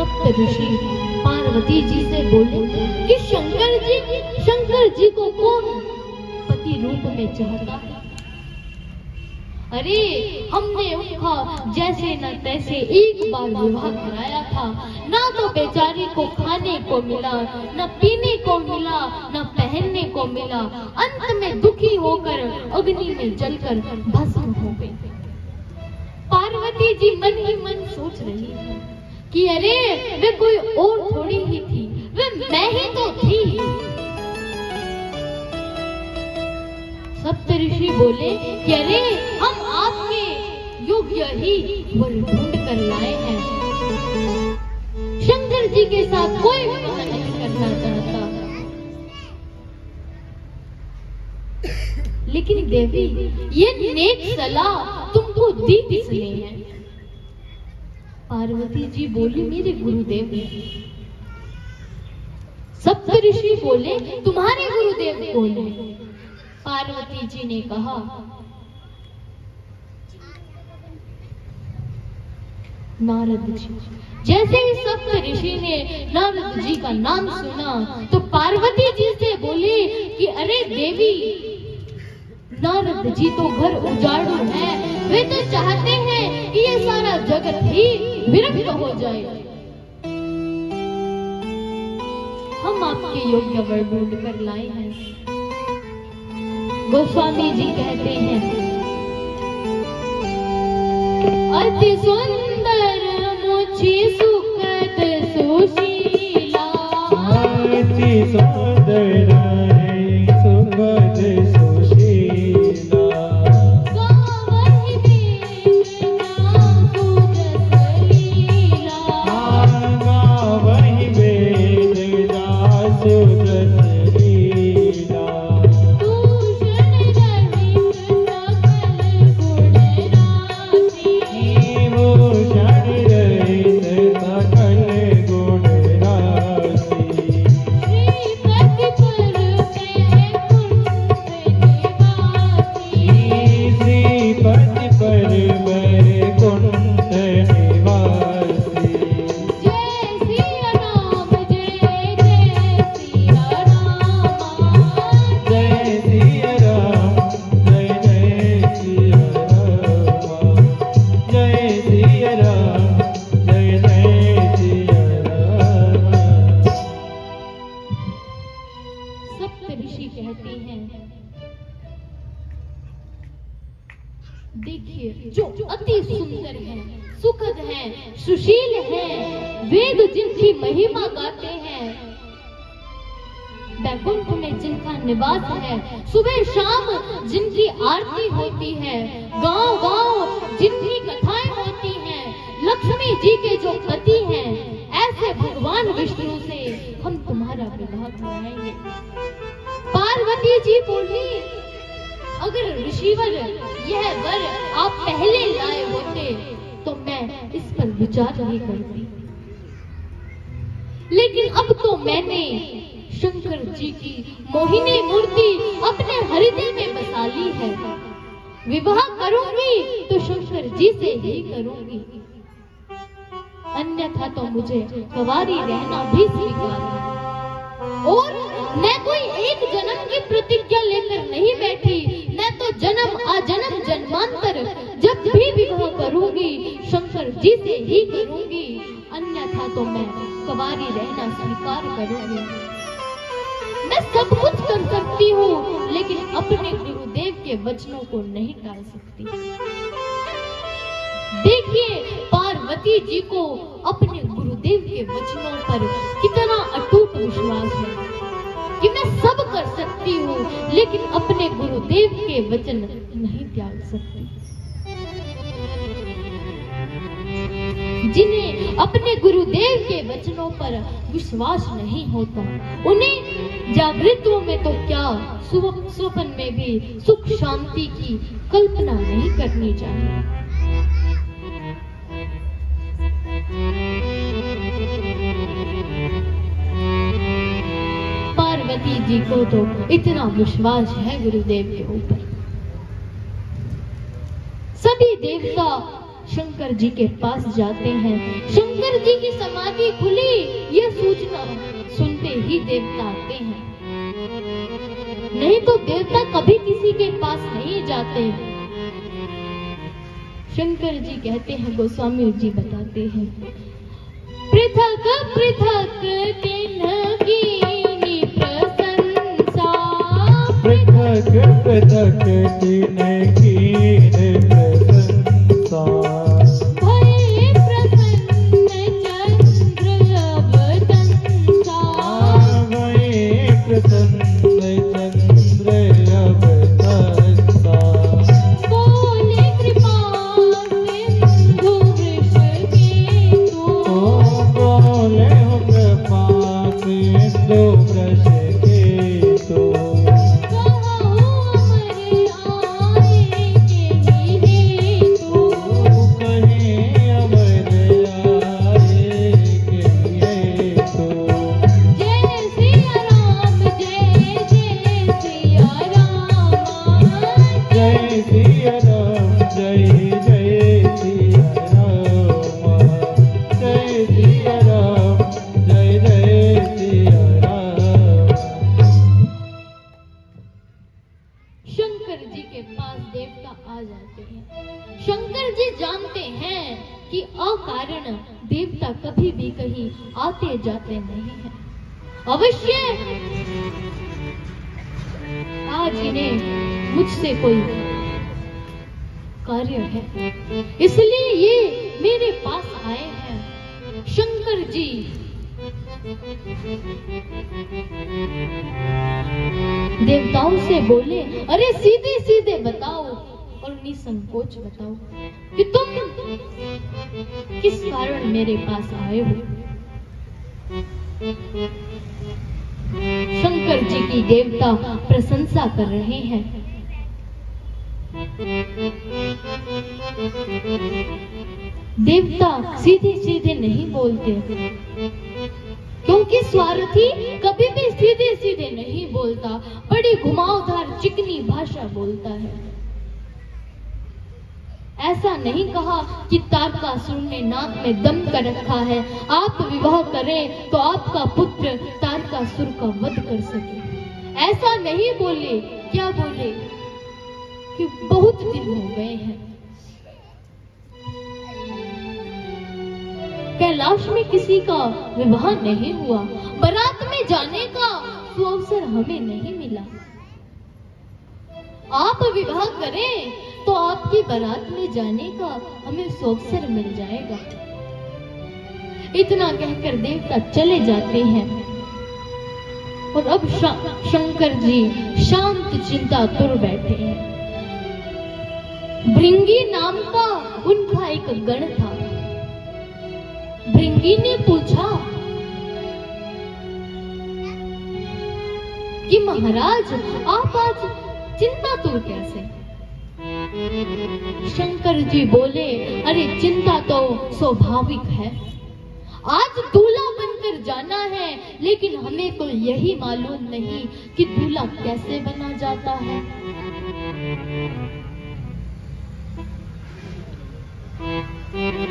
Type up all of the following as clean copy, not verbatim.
सप्त ऋषि पार्वती जी से बोले कि शंकर जी को कौन पति रूप में चाहता है? अरे हमने उनका जैसे न तैसे एक बार विवाह कराया था, ना तो बेचारी को खाने को मिला, न पीने को मिला, न पहनने को मिला। अंत में दुखी होकर अग्नि में जलकर भस्म हो गई। पार्वती जी मन ही मन सोच रही थी कि अरे वे कोई और थोड़ी ही थी, वे मैं ही तो थी। सप्त ऋषि बोले कि अरे हम आपके योग्य ही वर ढूंढ कर लाए हैं। शंकर जी के साथ कोई विवाह नहीं करना चाहता। लेकिन देवी, ये नेक सलाह तुमको दी किसने है? पार्वती जी बोली मेरे गुरुदेव ने। सप्त ऋषि बोले तुम्हारे गुरुदेव कौन है? पार्वती जी ने कहा नारद जी। जैसे ही सप्त ऋषि ने नारद जी का नाम सुना तो पार्वती जी से बोले कि अरे देवी, नारद जी तो घर उजाड़ू है, वे तो चाहते हैं कि ये सारा जगत ही विरक्त हो जाए। हम आपके योग्य वर ढूंढ कर लाए हैं। गोस्वामी जी कहते हैं अति सुंदर मुझे सुखद सुशीला, अति सुंदर सुखद सुशीला, गावहि वेद दासु रसलीला, गावहि वेद दासु रसलीला, देखिए जो अति सुंदर है, सुखद है, सुशील है, वेद जिनकी महिमा गाते हैं, बैकुंठ में जिनका निवास है, सुबह शाम जिनकी आरती होती है, गांव गांव जिनकी कथाएं होती हैं, लक्ष्मी जी के जो पति हैं, ऐसे भगवान विष्णु से हम तुम्हारा विवाह कराएंगे। पार्वती जी बोली अगर ऋषिवर यह वर आप पहले लाए होते तो मैं इस पर विचार नहीं करती, लेकिन अब तो मैंने शंकर जी की मोहिनी मूर्ति अपने हृदय में बसा ली है। विवाह करूंगी तो शंकर जी से ही करूंगी, अन्यथा तो मुझे कुंवारी रहना भी स्वीकार है। और मैं कोई एक जन्म की प्रतिज्ञा लेकर नहीं बैठी, मैं तो जन्म आजन्म जन्मांतर जब भी विवाह करूंगी शंकर जी से ही करूंगी, अन्यथा तो मैं कुंवारी रहना स्वीकार करूंगी। मैं सब कुछ कर सकती हूँ लेकिन अपने गुरुदेव के वचनों को नहीं टाल सकती। देखिए पार्वती जी को अपने गुरुदेव के वचनों पर कितना अटूट विश्वास है कि मैं सब कर सकती हूँ लेकिन अपने गुरुदेव के वचन नहीं त्याग सकती। जिन्हें अपने गुरुदेव के वचनों पर विश्वास नहीं होता, उन्हें जागृतों में तो क्या स्वप्न में भी सुख शांति की कल्पना नहीं करनी चाहिए। पार्वती जी को तो इतना विश्वास है गुरुदेव के ऊपर। सभी देवता शंकर जी के पास जाते हैं। शंकर जी की समाधि खुली, यह सूचना सुनते ही देवता आते हैं। नहीं तो देवता कभी किसी के पास नहीं जाते। शंकर जी कहते हैं, गोस्वामी जी बताते हैं, पृथक पृथक तिन्ह कीनी प्रशंसा, पृथक पृथक तिन्ह कीनी प्रशंसा, भय प्रसन्न चंद्र अवतंसा, भय प्रसन्न चंद्र अवतंसा, बोले कृपा सिंधु वृषकेतु, बोले कृपा सिंधु वृषकेतु, कहु अमर आने के हेतु, कहीं अमर आए के हेतु। जय सिया राम जय जय सिया राम, जय सिया राम जय जय सिया राम, जय सिया राम जय जय सिया राम। शंकर जी के पास देवता आ जाते हैं। शंकर जी जानते हैं कि अकारण देवता कभी भी कहीं आते जाते नहीं हैं। अवश्य आज इन्हें मुझसे कोई कार्य है, इसलिए ये मेरे पास आए हैं। शंकर जी देवताओं से बोले, अरे सीधे सीधे बताओ और निसंकोच बताओ कि तुम किस कारण मेरे पास आए हो। शंकर जी की देवता प्रशंसा कर रहे हैं। देवता सीधे सीधे नहीं बोलते, क्योंकि स्वार्थी कभी भी सीधे सीधे नहीं बोलता, बड़ी घुमावदार चिकनी भाषा बोलता है। ऐसा नहीं कहा कि तारकासुर ने नाक में दम कर रखा है, आप विवाह करें तो आपका पुत्र तारकासुर का वध कर सके। ऐसा नहीं बोले। क्या बोले कि बहुत दिन हो गए हैं, कैलाश में किसी का विवाह नहीं हुआ, बारात में जाने का सुअवसर हमें नहीं मिला। आप विवाह करें तो आपकी बारात में जाने का हमें सुअवसर मिल जाएगा। इतना कहकर देवता चले जाते हैं और अब शंकर जी शांत चिंतातुर बैठे हैं। भृंगी नाम का उनका एक गण था। भृंगी ने पूछा कि महाराज आप आज चिंतातुर कैसे? शंकर जी बोले, अरे चिंता तो स्वाभाविक है, आज दूल्हा बनकर जाना है, लेकिन हमें तो यही मालूम नहीं कि दूल्हा कैसे बना जाता है।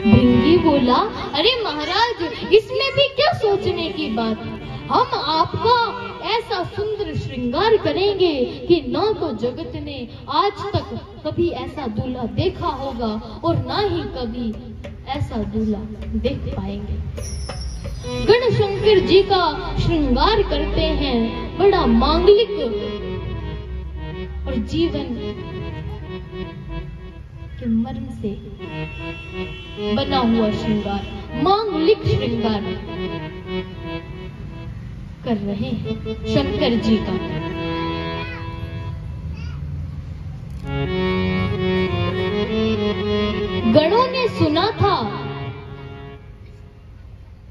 भृंगी बोला, अरे महाराज इसमें भी क्या सोचने की बात, हम आपका ऐसा सुंदर श्रृंगार करेंगे कि न तो जगत ने आज तक कभी ऐसा दूल्हा देखा होगा और ना ही कभी ऐसा दूल्हा देख पाएंगे। गण शंकर जी का श्रृंगार करते हैं, बड़ा मांगलिक और जीवन के मर्म से बना हुआ श्रृंगार, मांगलिक श्रृंगार कर रहे हैं शंकर जी का। गणों ने सुना था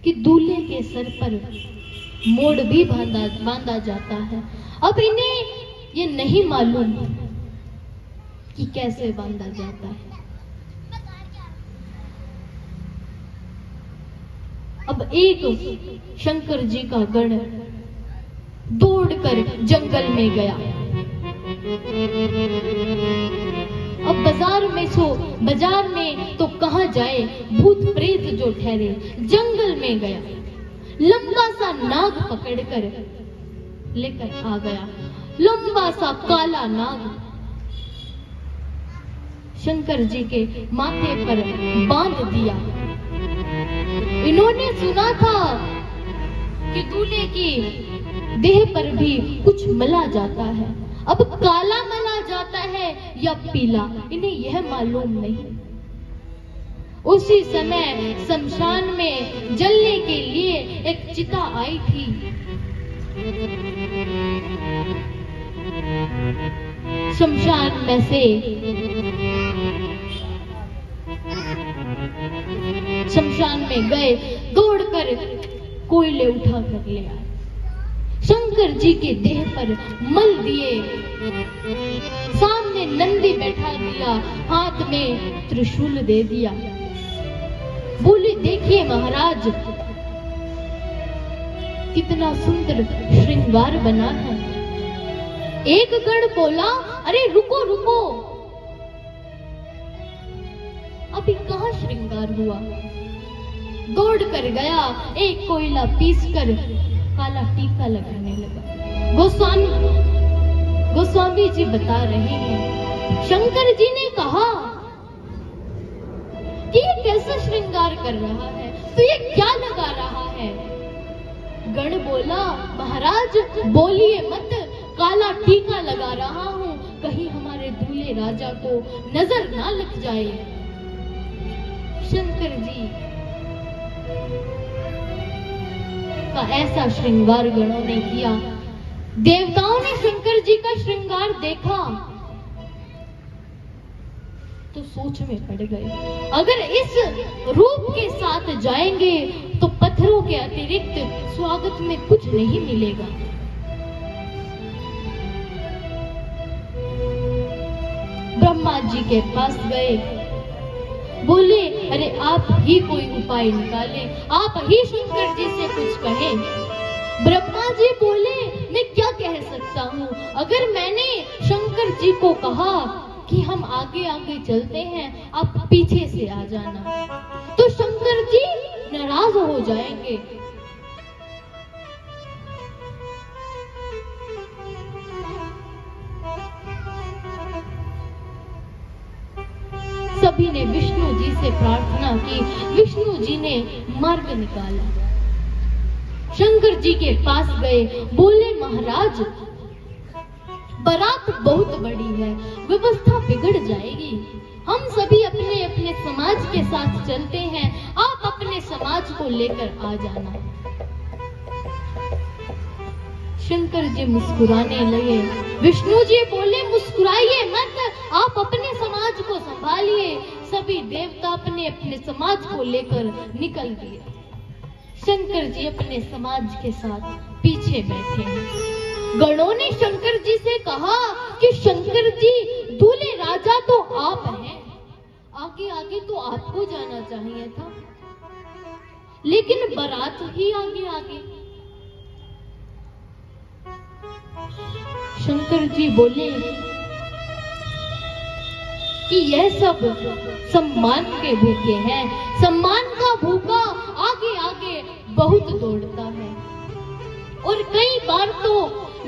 कि दूल्हे के सर पर मोड़ भी बांधा जाता है। अब इन्हें ये नहीं मालूम कि कैसे बांधा जाता है। अब एक शंकर जी का गण दौड़कर जंगल में गया। अब बाजार में तो कहाँ जाए, भूत प्रेत जो ठहरे। जंगल में गया, लंबा सा नाग पकड़कर लेकर आ गया, लंबा सा काला नाग शंकर जी के माथे पर बांध दिया। इन्होंने सुना था कि दूल्हे की देह पर भी कुछ मला जाता है। अब काला मला जाता है या पीला, इन्हें यह मालूम नहीं। उसी समय शमशान में जलने के लिए एक चिता आई थी। शमशान में से शमशान में गए, दौड़कर कोयले उठा कर ले आए, शंकर जी के देह पर मल दिए, सामने नंदी बैठा दिया, हाथ में त्रिशूल दे दिया। बोले देखिए महाराज, कितना सुंदर श्रृंगार बना है। एक गण बोला, अरे रुको रुको, अभी कहाँ श्रृंगार हुआ। दौड़ कर गया, एक कोयला पीस कर काला टीका लगाने लगा। गोस्वामी जी बता रहे हैं, शंकर जी ने कहा कि ये कैसा श्रृंगार कर रहा है, तो ये क्या लगा रहा है। गण बोला, महाराज बोलिए मत, काला टीका लगा रहा हूं, कहीं हमारे दूल्हे राजा को नजर ना लग जाए। शंकर जी का ऐसा श्रृंगार गणों ने किया। देवताओं ने शंकर जी का श्रृंगार देखा तो सोच में पड़ गए, अगर इस रूप के साथ जाएंगे तो पत्थरों के अतिरिक्त स्वागत में कुछ नहीं मिलेगा। ब्रह्मा जी के पास गए, बोले अरे आप ही कोई उपाय निकाले, आप ही शंकर जी से कुछ कहें। ब्रह्मा जी बोले मैं क्या कह सकता हूँ, अगर मैंने शंकर जी को कहा कि हम आगे आगे चलते हैं, आप पीछे से आ जाना, तो शंकर जी नाराज हो जाएंगे। सभी ने विष्णु जी से प्रार्थना की, विष्णु जी ने मार्ग निकाला। शंकर जी के पास गए, बोले महाराज बारात बहुत बड़ी है, व्यवस्था बिगड़ जाएगी, हम सभी अपने अपने समाज के साथ चलते हैं, आप अपने समाज को लेकर आ जाना। शंकर जी मुस्कुराने लगे, विष्णु जी बोले मुस्कुराइए मत, आप अपने समाज को संभालिए। सभी देवता अपने अपने समाज को लेकर निकल गए। शंकर जी अपने समाज के साथ पीछे बैठे हैं। गणों ने शंकर जी से कहा कि शंकर जी दूल्हे राजा तो आप हैं, आगे आगे तो आपको जाना चाहिए था, लेकिन बारात ही आगे आगे। शंकर जी बोले कि यह सब सम्मान के भूखे हैं, सम्मान का भूखा आगे आगे बहुत दौड़ता है, और कई बार तो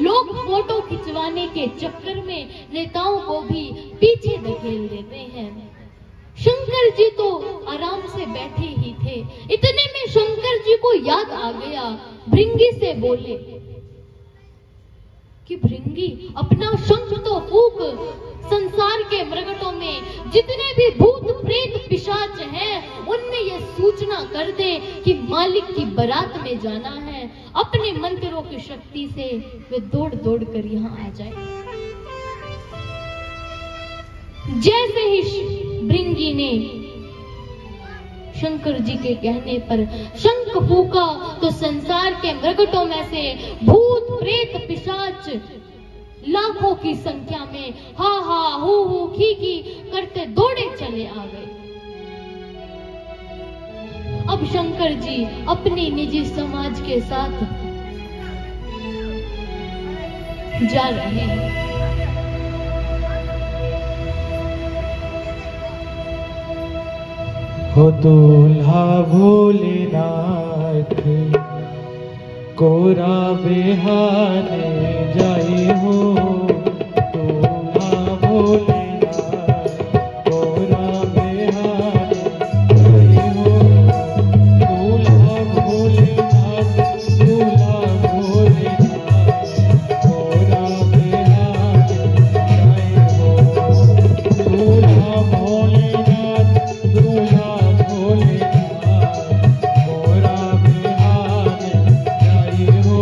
लोग फोटो खिंचवाने के चक्कर में नेताओं को भी पीछे धकेल देते हैं। शंकर जी तो आराम से बैठे ही थे, इतने में शंकर जी को याद आ गया, भृंगी से बोले कि भृंगी अपना शंख तो फूंक, संसार के मृगटों में जितने भी भूत प्रेत पिशाच हैं उनमें यह सूचना कर दे कि मालिक की बारात में जाना है, अपने मंत्रों की शक्ति से वे दौड़ दौड़ कर यहाँ आ जाए। जैसे ही भृंगी ने शंकर जी के कहने पर शंख फूंका तो संसार के मृगटों में से भूत प्रेत पिशाच लाखों की संख्या में हा हा हू खी करते दौड़े चले आ गए। अब शंकर जी अपनी निजी समाज के साथ जा रहे हैं। हो दूल्हा भोलेनाथ कोरा बेहाने जाई हो, दूल्हा भोलेनाथ कोरा बेहाने जाई हो, दूल्हा भोलेनाथ दूल्हा भोलेनाथ कोरा बेहाने जाई हो, दूल्हा भोलेनाथ दूल्हा भोलेनाथ कोरा बेहाने जाई हो।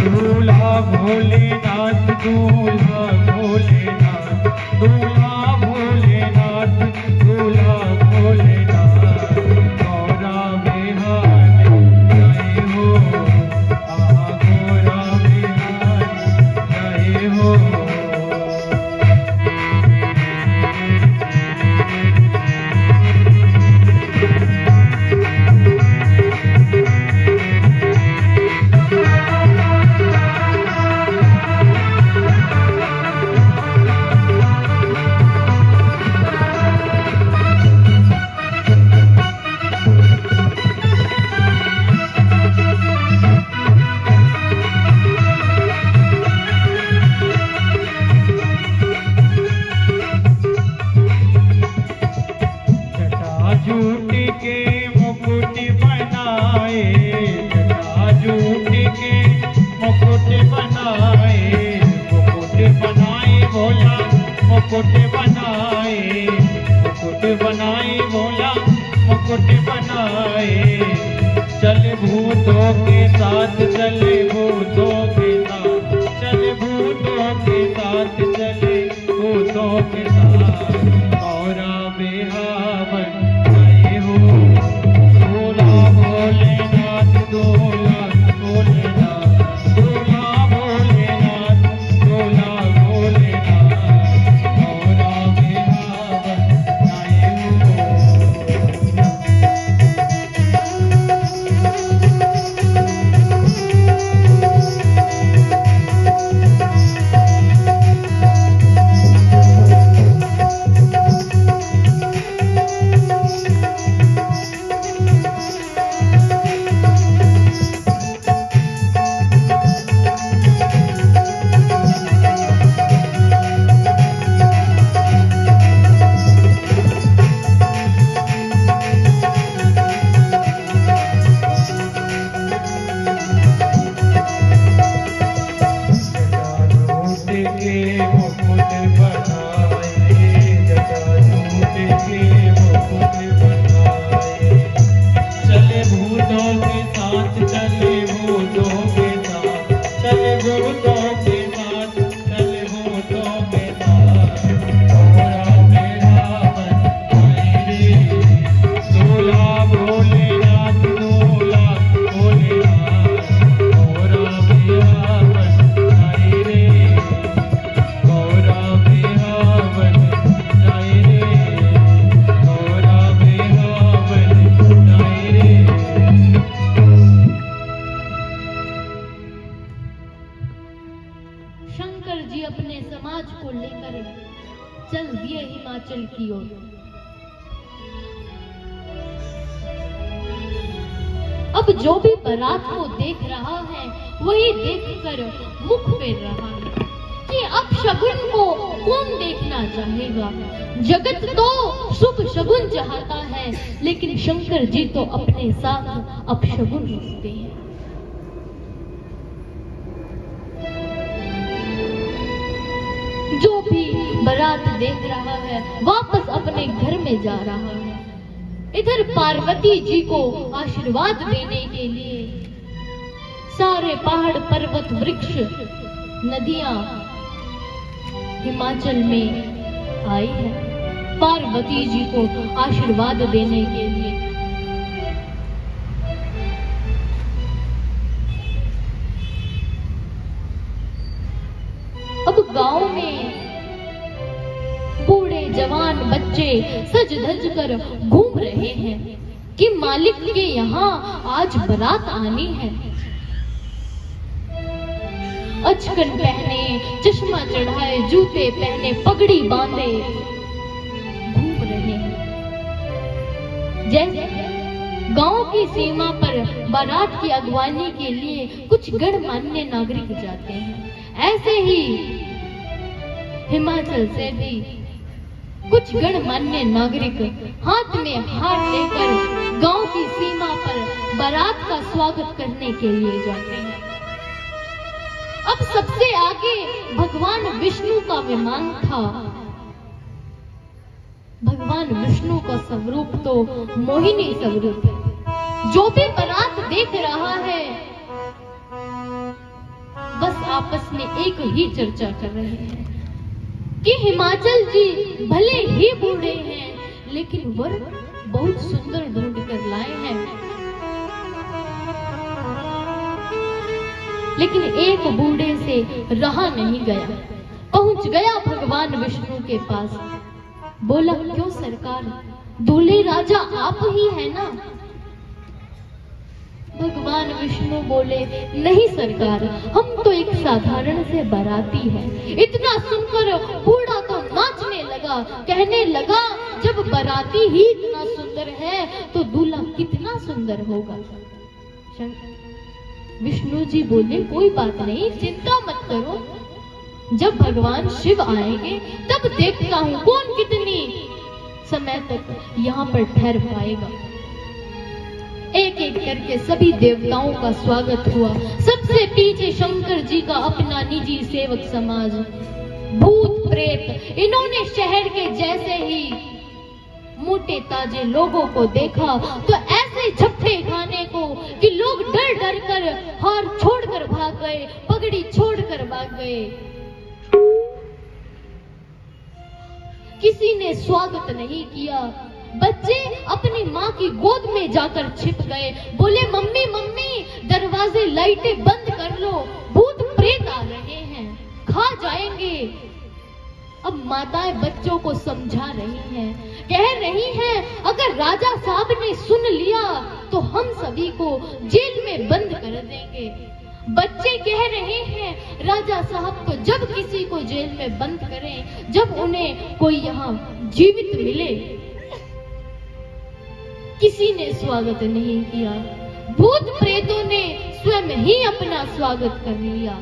दूल्हा भोलेनाथ दूल्हा भोलेनाथ दूल्हा भोलेनाथ दूल्हा भोलेनाथ गौरा बेहाने जाए हो, गौरा बेहाने जाए हो। जूट के मुकुट बनाए, जूट के मुकुट बनाए, मुकुट बनाए भोला मुकुट बनाए, मुकुट बनाए भोला मुकुट बनाए, चल भूतों के साथ चले भूतों के साथ, चल भूतों के साथ चले भूतों के साथ गौरा बेहावन जाए हो, दूल्हा भोलेनाथ दूल्हा भोलेनाथ दूल्हा भोलेनाथ दूल्हा भोलेनाथ गौरा बेहावन जाए हो। शंकर जी अपने समाज को लेकर चल दिए हिमाचल की ओर। अब जो भी बारात को देख रहा है वही देखकर मुख फेर रहा है कि अपशगुन को कौन देखना चाहेगा। जगत तो शुभ शगुन चाहता है, लेकिन शंकर जी तो अपने साथ अपशगुन रखते हैं। जो भी बारात देख रहा है वापस अपने घर में जा रहा है। इधर पार्वती जी को आशीर्वाद देने के लिए सारे पहाड़ पर्वत वृक्ष नदियां हिमाचल में आई है। पार्वती जी को आशीर्वाद देने के लिए। अब गांव में बूढ़े जवान बच्चे सज धज कर घूम रहे हैं कि मालिक के यहाँ आज बारात आनी है। अचकन पहने, चश्मा चढ़ाए, जूते पहने, पगड़ी बांधे घूम रहे हैं। जैसे गांव की सीमा पर बारात की अगवानी के लिए कुछ गणमान्य नागरिक जाते हैं, ऐसे ही हिमाचल से भी कुछ गणमान्य नागरिक हाथ में हार लेकर गांव की सीमा पर बारात का स्वागत करने के लिए जाते हैं। अब सबसे आगे भगवान विष्णु का विमान था। भगवान विष्णु का स्वरूप तो मोहिनी स्वरूप है। जो भी बारात देख रहा है बस आपस में एक ही चर्चा कर रहे हैं कि हिमाचल जी भले ही बूढ़े हैं लेकिन वर बहुत सुंदर ढूंढ कर लाए हैं। लेकिन एक बूढ़े से रहा नहीं गया, पहुंच गया भगवान विष्णु के पास। बोला, क्यों सरकार, दूल्हे राजा आप ही है ना? भगवान विष्णु बोले, नहीं सरकार, हम तो एक साधारण से बाराती हैं। इतना सुनकर बूढ़ा तो नाचने लगा, कहने लगा, जब बाराती ही इतना सुंदर है तो दूल्हा कितना सुंदर होगा। विष्णु जी बोले, कोई बात नहीं, चिंता मत करो, जब भगवान शिव आएंगे तब देखता हूँ कौन कितनी समय तक यहाँ पर ठहर पाएगा। एक एक करके सभी देवताओं का स्वागत हुआ। सबसे पीछे शंकर जी का अपना निजी सेवक समाज, भूत प्रेत, इन्होंने शहर के जैसे ही मोटे ताजे लोगों को देखा तो ऐसे झपटे खाने को कि लोग डर डर कर हार छोड़कर भाग गए, पगड़ी छोड़कर भाग गए। किसी ने स्वागत नहीं किया। बच्चे अपनी माँ की गोद में जाकर छिप गए। बोले, मम्मी मम्मी, दरवाजे लाइटें बंद कर लो, भूत प्रेत आ रहे हैं, खा जाएंगे। अब माताएं बच्चों को समझा रही हैं, कह रही हैं, अगर राजा साहब ने सुन लिया तो हम सभी को जेल में बंद कर देंगे। बच्चे कह रहे हैं, राजा साहब तो जब किसी को जेल में बंद करें जब उन्हें कोई यहाँ जीवित मिले। किसी ने स्वागत नहीं किया। भूत प्रेतों ने स्वयं ही अपना स्वागत कर लिया।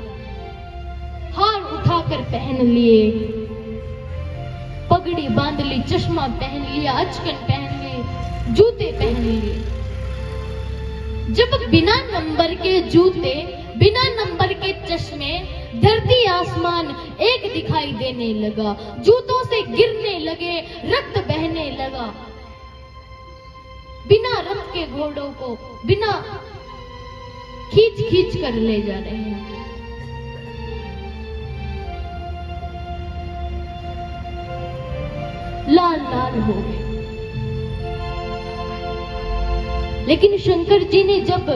हार उठाकर पहन लिए, पगड़ी बांध ली, चश्मा पहन लिया, अचकन पहन लिए, जूते पहन लिए। जब बिना नंबर के जूते, बिना नंबर के चश्मे, धरती आसमान एक दिखाई देने लगा, जूतों से गिरने लगे, रक्त बहने लगा। बिना रथ के घोड़ों को बिना खींच खींच कर ले जा रहे हैं। लाल लाल हो गए। लेकिन शंकर जी ने जब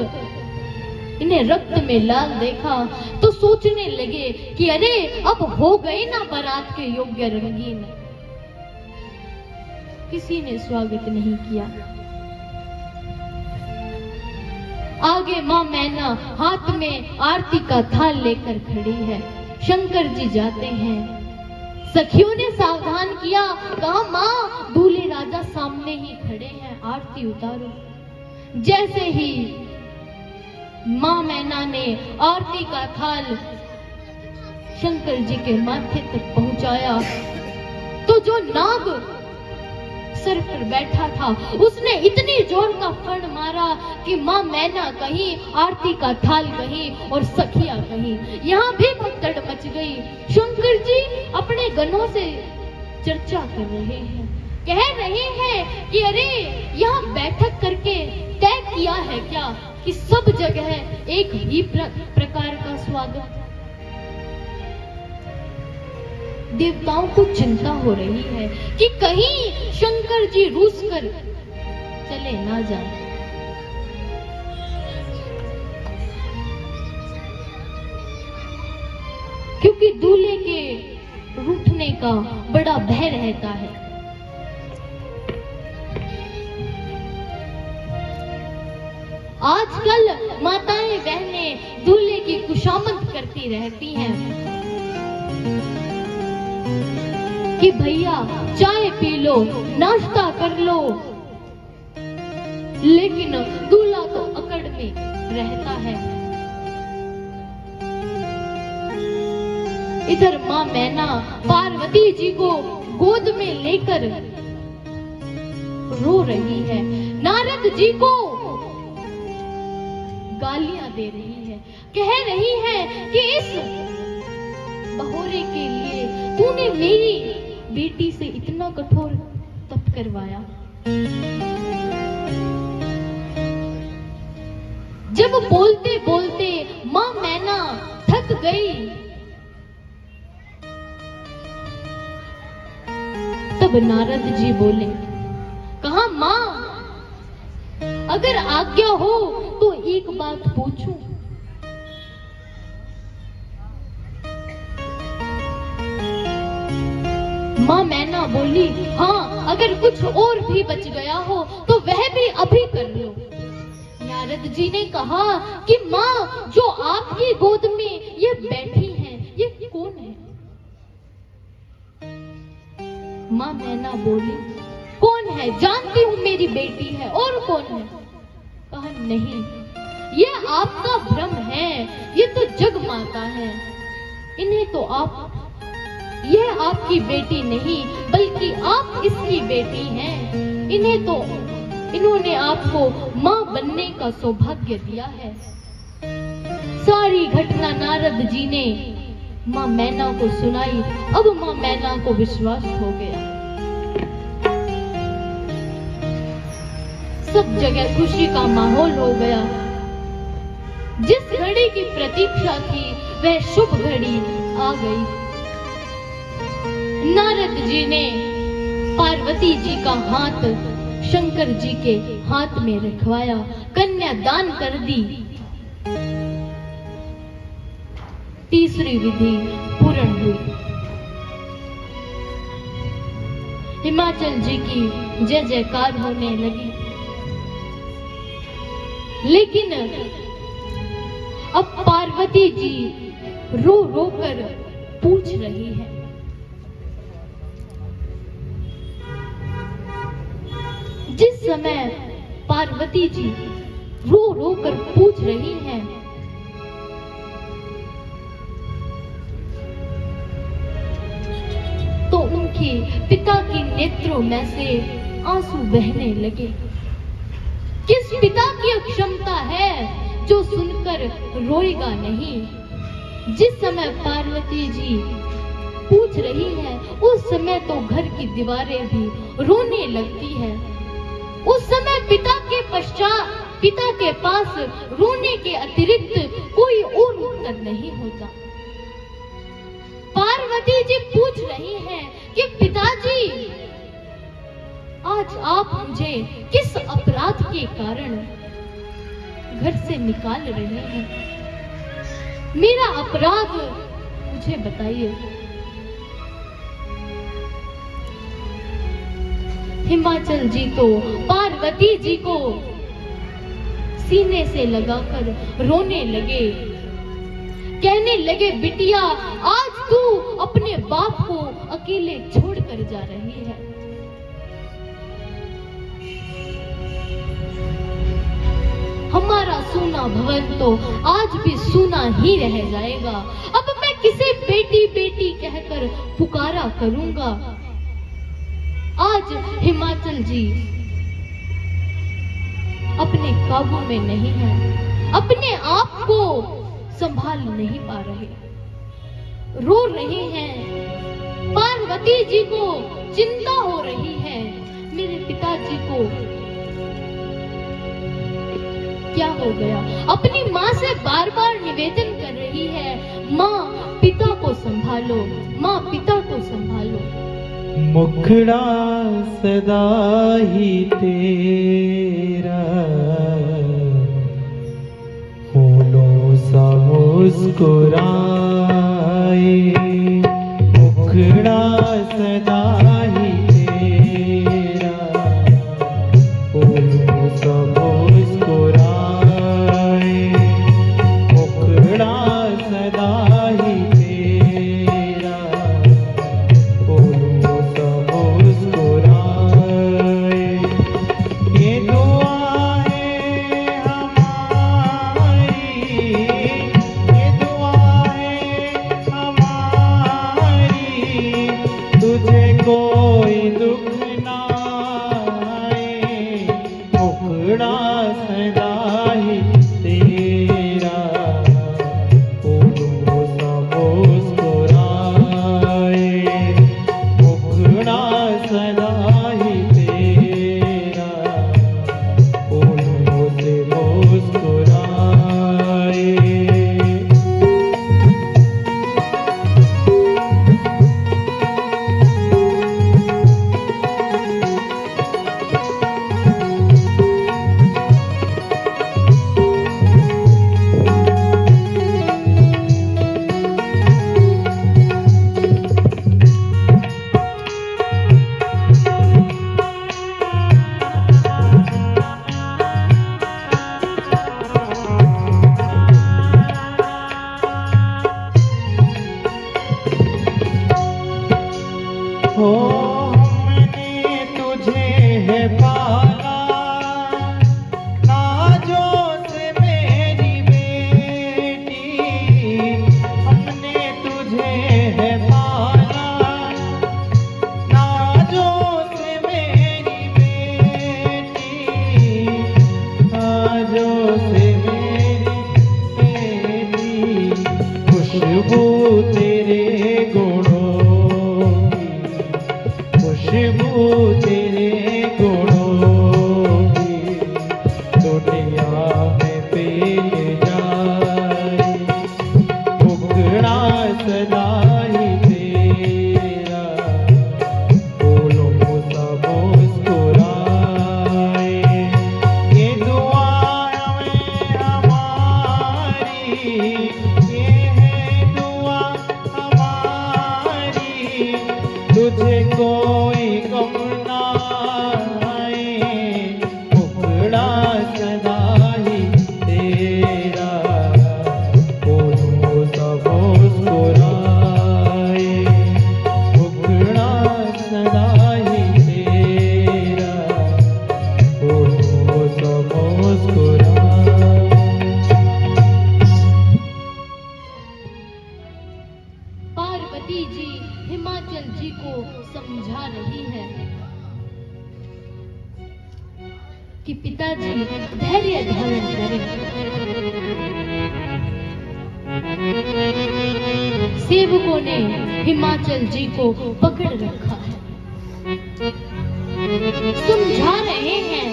इन्हें रक्त में लाल देखा तो सोचने लगे कि अरे अब हो गए ना बारात के योग्य रंगीन। किसी ने स्वागत नहीं किया। आगे मां मैना हाथ में आरती का थाल लेकर खड़ी है। शंकर जी जाते हैं। सखियों ने सावधान किया, कहा मां दूल्हे राजा सामने ही खड़े हैं, आरती उतारो। जैसे ही मां मैना ने आरती का थाल शंकर जी के माथे तक पहुंचाया तो जो नाग सर पर बैठा था उसने इतनी जोर का फण मारा कि मां मैना कहीं, आरती का थाल कहीं और सखिया कहीं। यहाँ भी भगदड़ मच गई। शंकर जी अपने गणों से चर्चा कर रहे हैं, कह रहे हैं कि अरे यहाँ बैठक करके तय किया है क्या कि सब जगह एक ही प्रकार का स्वागत। देवताओं को चिंता हो रही है कि कहीं शंकर जी रूस कर चले ना जाए। क्योंकि दूल्हे के रूठने का बड़ा भय रहता है। आजकल माताएं बहनें दूल्हे की खुशामद करती रहती हैं कि भैया चाय पी लो, नाश्ता कर लो, लेकिन दूल्हा तो अकड़ में रहता है। इधर मां मैना पार्वती जी को गोद में लेकर रो रही है, नारद जी को गालियां दे रही है, कह रही है कि इस बहोरे के लिए तूने मेरी बेटी से इतना कठोर तप करवाया। जब बोलते बोलते मां मैना थक गई, तब नारद जी बोले, कहा मां, अगर आज्ञा हो तो एक बात पूछूं। मां मैना बोली, हाँ, अगर कुछ और भी बच गया हो तो वह भी अभी कर लो। नारद जी ने कहा कि मां, जो आपकी गोद में ये बैठी हैं, ये कौन है? मां मैना बोली, कौन है? जानती हूं मेरी बेटी है, और कौन है? कहा नहीं, ये आपका भ्रम है, ये तो जग माता है। इन्हें तो आप, यह आपकी बेटी नहीं बल्कि आप इसकी बेटी हैं। इन्हें तो, इन्होंने आपको मां बनने का सौभाग्य दिया है। सारी घटना नारद जी ने मां मैना को सुनाई। अब मां मैना को विश्वास हो गया। सब जगह खुशी का माहौल हो गया। जिस घड़ी की प्रतीक्षा थी वह शुभ घड़ी आ गई। नारद जी ने पार्वती जी का हाथ शंकर जी के हाथ में रखवाया, कन्या दान कर दी। तीसरी विधि पूर्ण हुई। हिमाचल जी की जय जयकार होने लगी। लेकिन अब पार्वती जी रो रो कर पूछ रही है। जिस समय पार्वती जी रो रो कर पूछ रही हैं, तो उनके पिता के नेत्रों में से आंसू बहने लगे। किस पिता की क्षमता है जो सुनकर रोएगा नहीं? जिस समय पार्वती जी पूछ रही है, उस समय तो घर की दीवारें भी रोने लगती है। उस समय पिता के पश्चात, पिता के पास रोने के अतिरिक्त कोई और उत्तर नहीं होता। पार्वती जी पूछ रही हैं कि पिताजी, आज आप मुझे किस अपराध के कारण घर से निकाल रहे हैं? मेरा अपराध मुझे बताइए। हिमाचल जी तो पार्वती जी को सीने से लगाकर रोने लगे, कहने लगे, बिटिया, आज तू अपने बाप को अकेले छोड़कर जा रही है। हमारा सूना भवन तो आज भी सूना ही रह जाएगा। अब मैं किसे बेटी बेटी कहकर पुकारा करूंगा? आज हिमाचल जी अपने काबू में नहीं है, अपने आप को संभाल नहीं पा रहे, रो रहे हैं। पार्वती जी को चिंता हो रही है, मेरे पिताजी को क्या हो गया? अपनी माँ से बार बार निवेदन कर रही है, माँ पिता को संभालो, माँ पिता को संभालो। मुखड़ा सदा ही तेरा फूलों सा मुस्कुराए, मुखड़ा सदा ही तेरा फूलों सा मुस्कुराए, मुखड़ा सदा ही तेरा फूलों सा मुस्कुराए। ये दुआ है हमारी, ये दुआ है हमारी, तुझे कोई दुख ना आए, मुखड़ा सदा ही तेरा फूलों सा मुस्कुराए, मुखड़ा सदा ही तेरा फूलों से मुस्कुराए। हो हमने तुझे है पाला, नाजों से मेरी बेटी, हमने तुझे है पाला, नाजों से मेरी बेटी, नाजों से मेरी बेटी, खुशबू तेरे गुणों, खुशबू तेरे गुणों की दुनिया में फैल जाए, मुखड़ा सदा ही तेरा फूलों सा मुस्कुराए। ये दुआ है हमारी, ये है दुआ हमारी, तुझे कोई गम ना आए, मुखड़ा सदा ही तेरा फूलों सा मुस्कुराए, मुखड़ा सदा ही तेरा फूलों सा मुस्कुराए। पार्वती जी हिमाचल जी को समझा रही है कि पिताजी धैर्य धारण करें। सेवकों ने हिमाचल जी को पकड़ रखा है, समझा रहे हैं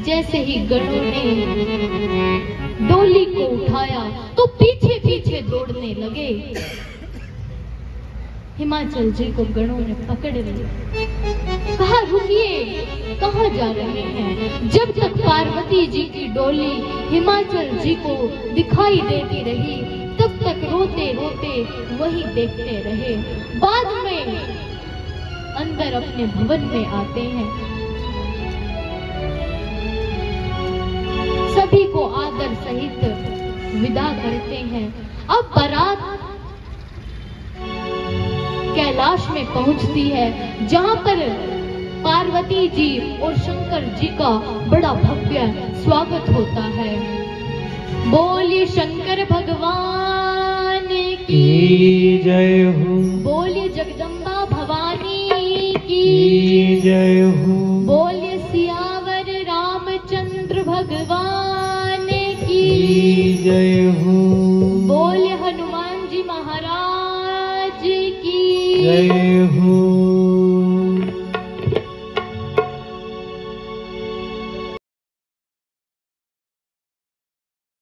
जैसे ही गणों ने डोली को उठाया तो पीछे पीछे दौड़ने लगे। हिमाचल जी को गणों ने पकड़ लिया, कहा रुकिए, कहाँ जा रहे हैं? जब तक पार्वती जी की डोली हिमाचल जी को दिखाई देती रही तब तक रोते रोते वही देखते रहे। बाद में अंदर अपने भवन में आते हैं, सभी को आदर सहित विदा करते हैं। अब बारात कैलाश में पहुंचती है, जहां पर पार्वती जी और शंकर जी का बड़ा भव्य स्वागत होता है। बोलिए शंकर भगवान की जय हो, बोलिए जगदम्बा भवानी की जय हो।